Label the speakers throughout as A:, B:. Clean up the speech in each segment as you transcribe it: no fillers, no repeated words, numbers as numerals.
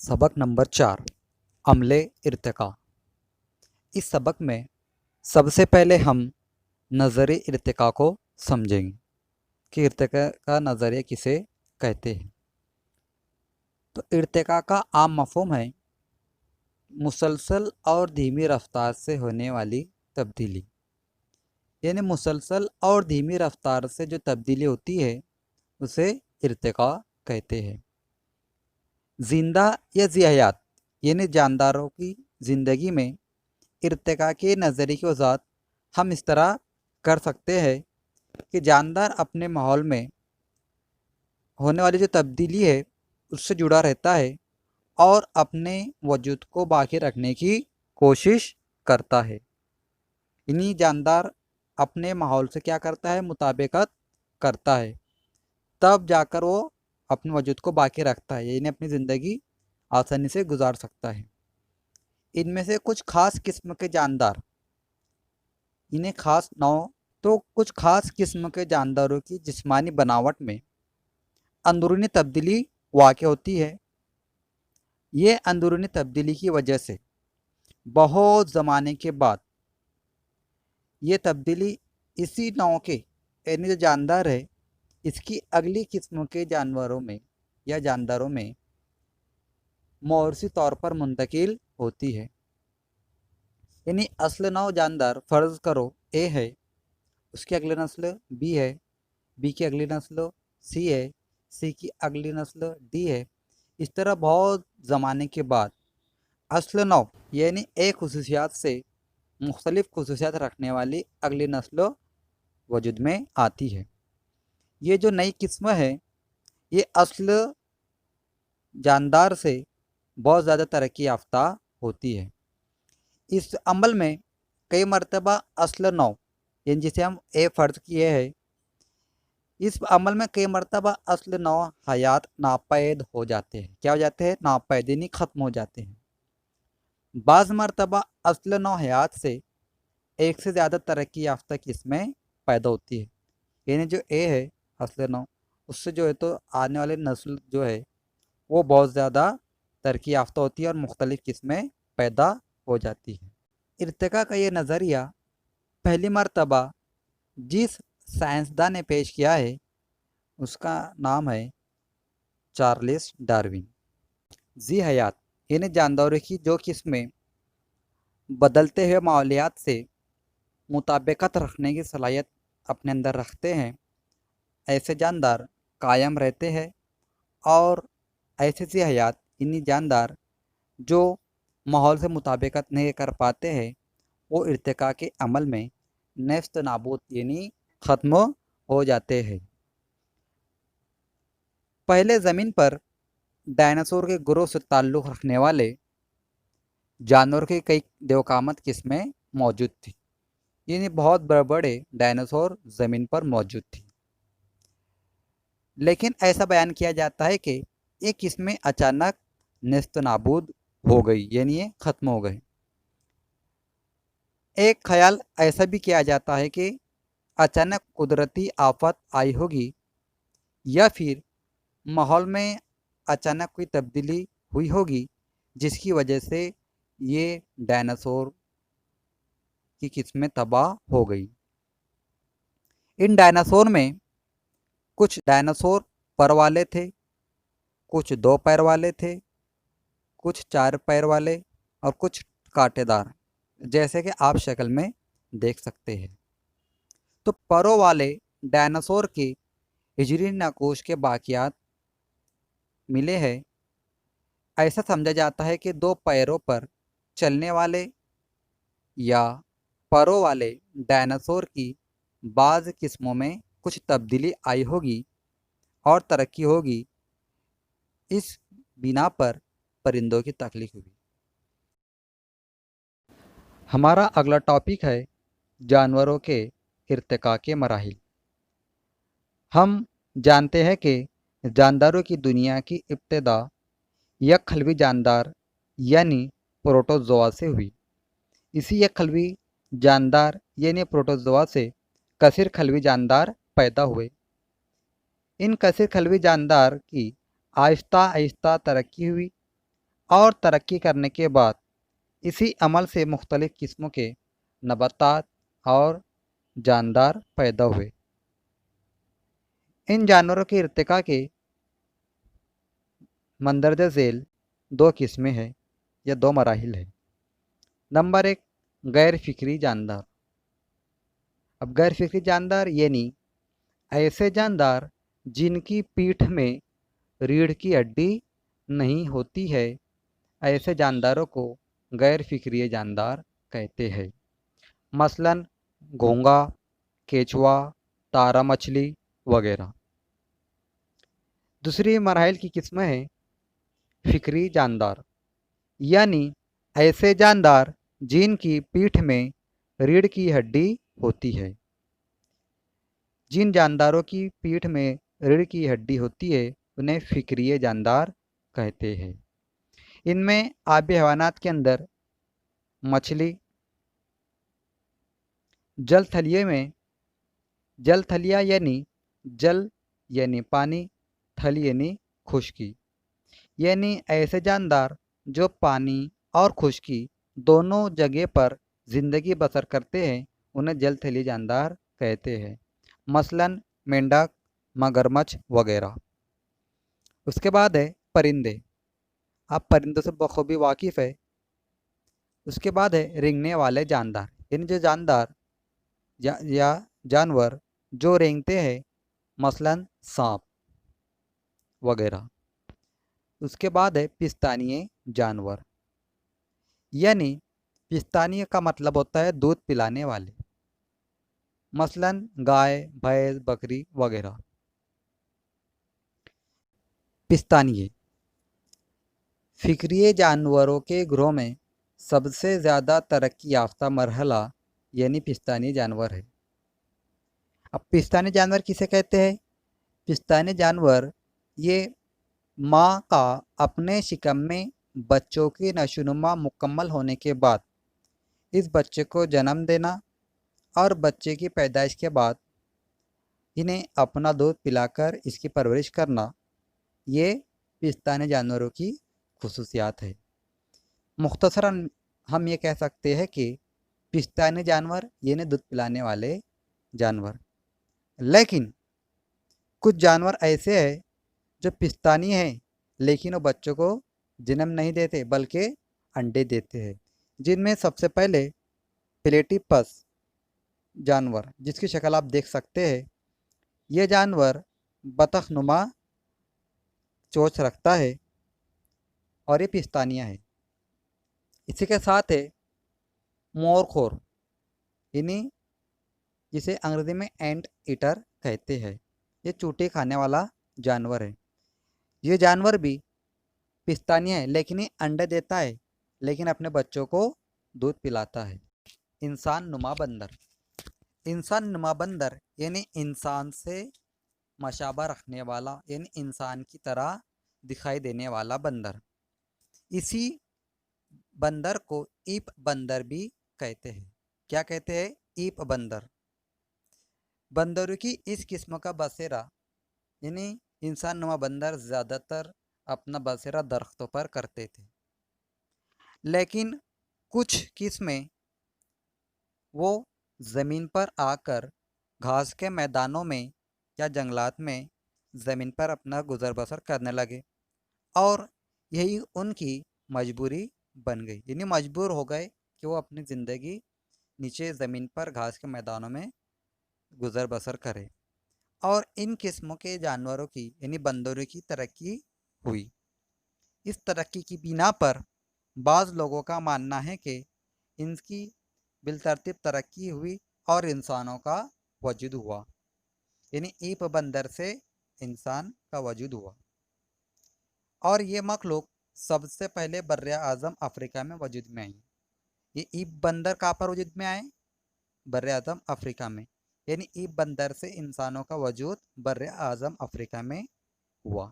A: सबक नंबर 4 अमले इर्तिका। इस सबक में सबसे पहले हम नज़र इर्तिका को समझेंगे कि इर्तिका का नज़रिया किसे कहते हैं। तो इर्तिका का आम मफ़हूम है मुसलसल और धीमी रफ्तार से होने वाली तब्दीली, यानी मुसलसल और धीमी रफ्तार से जो तब्दीली होती है उसे इर्तिका कहते हैं। जिंदा या ज़ियायात यानी जानदारों की ज़िंदगी में इर्तिका के नज़रिए की वजाहत हम इस तरह कर सकते हैं कि जानदार अपने माहौल में होने वाली जो तब्दीली है उससे जुड़ा रहता है और अपने वजूद को बाकी रखने की कोशिश करता है। इन्हीं जानदार अपने माहौल से क्या करता है, मुताबिकत करता है, तब जाकर वो अपने वजूद को बाकी रखता है, यानी अपनी ज़िंदगी आसानी से गुजार सकता है। इनमें से कुछ खास किस्म के जानदार, इन्हें खास नाव तो कुछ खास किस्म के जानदारों की जिस्मानी बनावट में अंदरूनी तब्दीली वाक़ होती है। ये अंदरूनी तब्दीली की वजह से बहुत ज़माने के बाद ये तब्दीली इसी नौ के यानी जो जानदार है इसकी अगली किस्म के जानवरों में या जानदारों में मौरसी तौर पर मुंतकिल होती है। यानी असल नौ जानदार फ़र्ज़ करो ए है, उसकी अगली नस्ल बी है, बी की अगली नस्ल सी है, सी की अगली नस्ल डी है। इस तरह बहुत ज़माने के बाद असल नौ यानी एक खसूसियात से मुख्तलिफ खसूसियात रखने वाली अगली नस्ल वजूद में आती है। ये जो नई किस्म है ये असल जानदार से बहुत ज़्यादा तरक्की याफ्ता होती है। इस अमल में कई मरतबा असल नौ यानी जिसे हम ए फ़र्ज़ किए हैं, इस अमल में कई मरतबा असल नौ हयात नापैद हो जाते हैं। क्या हो जाते हैं? नापैद यानी ख़त्म हो जाते हैं। बाज़ मरतबा असल नौ हयात से एक से ज़्यादा तरक्की याफ्ता किस्में पैदा होती है। यानी जो ए है असल नौ, उससे जो है तो आने वाली नस्ल जो है वो बहुत ज़्यादा तरक्की याफ्ता होती है और मुख्तलिफ़ किस्में पैदा हो जाती हैं। इर्तिका का ये नज़रिया पहली मरतबा जिस साइंसदान ने पेश किया है उसका नाम है चार्ल्स डार्विन। जी हयात यानी जानदारों की जो किस्में बदलते हुए माहौलियात से मुताबिकत रखने की सलाहियत अपने अंदर रखते हैं, ऐसे जानदार कायम रहते हैं। और ऐसे जी हयात इन्हीं जानदार जो माहौल से मुताबिकत नहीं कर पाते हैं वो इर्तिका के अमल में नेस्त नाबूद यानी ख़त्म हो जाते हैं। पहले ज़मीन पर डायनासोर के ग्रोह से ताल्लुक़ रखने वाले जानवरों की कई देवकामत किस्में मौजूद थी, यानी बहुत बड़े बड़े डायनासोर ज़मीन पर मौजूद थी। लेकिन ऐसा बयान किया जाता है कि ये किस्में अचानक नेस्त नाबूद हो गई, यानी ये ख़त्म हो गए। एक ख्याल ऐसा भी किया जाता है कि अचानक कुदरती आफत आई होगी या फिर माहौल में अचानक कोई तब्दीली हुई होगी जिसकी वजह से ये डायनासोर की किस्में तबाह हो गई। इन डायनासोर में कुछ डायनासोर पर वाले थे, कुछ दो पैर वाले थे, कुछ चार पैर वाले और कुछ कांटेदार, जैसे कि आप शक्ल में देख सकते हैं। तो परों वाले डायनासोर के हिजरी नकोश के बाकियात मिले हैं। ऐसा समझा जाता है कि दो पैरों पर चलने वाले या परों वाले डायनासोर की बाज़ किस्मों में कुछ तब्दीली आई होगी और तरक्की होगी, इस बिना पर परिंदों की तख्लीक हुई। हमारा अगला टॉपिक है जानवरों के इर्तिका के मराहिल। हम जानते हैं कि जानदारों की दुनिया की इब्तिदा यकखलवी जानदार यानी प्रोटोज़ोआ से हुई। इसी यकखलवी जानदार यानी प्रोटोज़ोआ से कसीर खलवी जानदार पैदा हुए। इन कसीर खलवी जानदार की आहिस्ता आहिस्ता तरक्की हुई और तरक्की करने के बाद इसी अमल से मुख्तलिफ़ किस्मों के नबातात और जानदार पैदा हुए। इन जानवरों के इर्तिका के मंदरजा झेल दो किस्में हैं या दो मराहिल हैं। नंबर एक, गैर फिक्री जानदार। अब गैर फिक्री जानदार यानी ऐसे जानदार जिनकी पीठ में रीढ़ की हड्डी नहीं होती है, ऐसे जानदारों को गैर फिक्री जानदार कहते हैं। मसलन घोंगा, केचुआ, तारा मछली वगैरह। दूसरी मराहिल की किस्म है फिक्री जानदार, यानी ऐसे जानदार जिनकी पीठ में रीढ़ की हड्डी होती है। जिन जानदारों की पीठ में रीढ़ की हड्डी होती है उन्हें फिक्री जानदार कहते हैं। इनमें आबी हैवानात के अंदर मछली, जल थलिये में जल थलिया यानी जल यानी पानी, थली यानी खुश्की, यानी ऐसे जानदार जो पानी और खुश्की दोनों जगह पर ज़िंदगी बसर करते हैं उन्हें जल थली जानदार कहते हैं। मसलन मेंढक, मगरमच्छ वगैरह। उसके बाद है परिंदे। आप परिंदों से बखूबी वाकिफ़ है। उसके बाद है रेंगने वाले जानदार, यानी जो जानदार या जानवर जो रेंगते हैं, मसलन सांप वगैरह। उसके बाद है पिस्तानीय जानवर, यानी पिस्तानीय का मतलब होता है दूध पिलाने वाले, मसलन गाय, भैंस, बकरी वगैरह। पिस्तानीय फिक्री जानवरों के ग्रोह में सबसे ज़्यादा तरक्की याफ्ता मरहला यानी पिस्तानीय जानवर है। अब पिस्तानीय जानवर किसे कहते हैं? पिस्तानीय जानवर ये माँ का अपने शिकम में बच्चों की नशोनुमा मुकम्मल होने के बाद इस बच्चे को जन्म देना और बच्चे की पैदाइश के बाद इन्हें अपना दूध पिलाकर इसकी परवरिश करना, ये पिस्तानीय जानवरों की खुसूसियात है। मुख्तसरन हम ये कह सकते हैं कि पिस्तानीय जानवर यानी दूध पिलाने वाले जानवर। लेकिन कुछ जानवर ऐसे हैं जो पिस्तानी हैं लेकिन वो बच्चों को जन्म नहीं देते बल्कि अंडे देते हैं, जिनमें सबसे पहले प्लेटिपस जानवर, जिसकी शक्ल आप देख सकते हैं। यह जानवर बतख नुमा चोंच रखता है और ये पिस्तानिया है। इसी के साथ है मोरखोर, यानी जिसे अंग्रेजी में एंट ईटर कहते हैं। ये चूटे खाने वाला जानवर है। ये जानवर भी पिस्तानिया है लेकिन ये अंडे देता है, लेकिन अपने बच्चों को दूध पिलाता है। इंसान नुमा बंदर। इंसान नुमा बंदर यानी इंसान से मशाबा रखने वाला, यानी इंसान की तरह दिखाई देने वाला बंदर। इसी बंदर को ईप बंदर भी कहते हैं। क्या कहते हैं? ईप बंदर। बंदरों की इस किस्म का बसेरा यानी इंसान नुमा बंदर ज़्यादातर अपना बसेरा दरख्तों पर करते थे, लेकिन कुछ किस्में वो ज़मीन पर आकर घास के मैदानों में या जंगलात में ज़मीन पर अपना गुजर बसर करने लगे और यही उनकी मजबूरी बन गई, यानी मजबूर हो गए कि वो अपनी ज़िंदगी नीचे ज़मीन पर घास के मैदानों में गुजर बसर करें। और इन किस्मों के जानवरों की यानी बंदरों की तरक्की हुई। इस तरक्की की बिना पर बाज़ लोगों का मानना है कि इनकी बिलतरतीब तरक्की हुई और इंसानों का वजूद हुआ, यानी ईप बंदर से इंसान का वजूद हुआ। और ये मखलूक सबसे पहले बर्रे आज़म अफ्रीका में वजूद में आई। ये ईप बंदर कहाँ पर वजूद में आए? बर्रे आज़म अफ्रीका में, यानी ईप बंदर से इंसानों का वजूद बर्रे आज़म अफ्रीका में हुआ।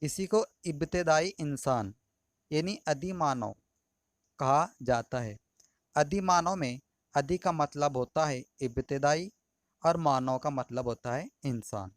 A: इसी को इब्तिदाई इंसान यानी आदि मानव कहा जाता है। आदि मानव में आदि का मतलब होता है इब्तिदाई और मानव का मतलब होता है इंसान।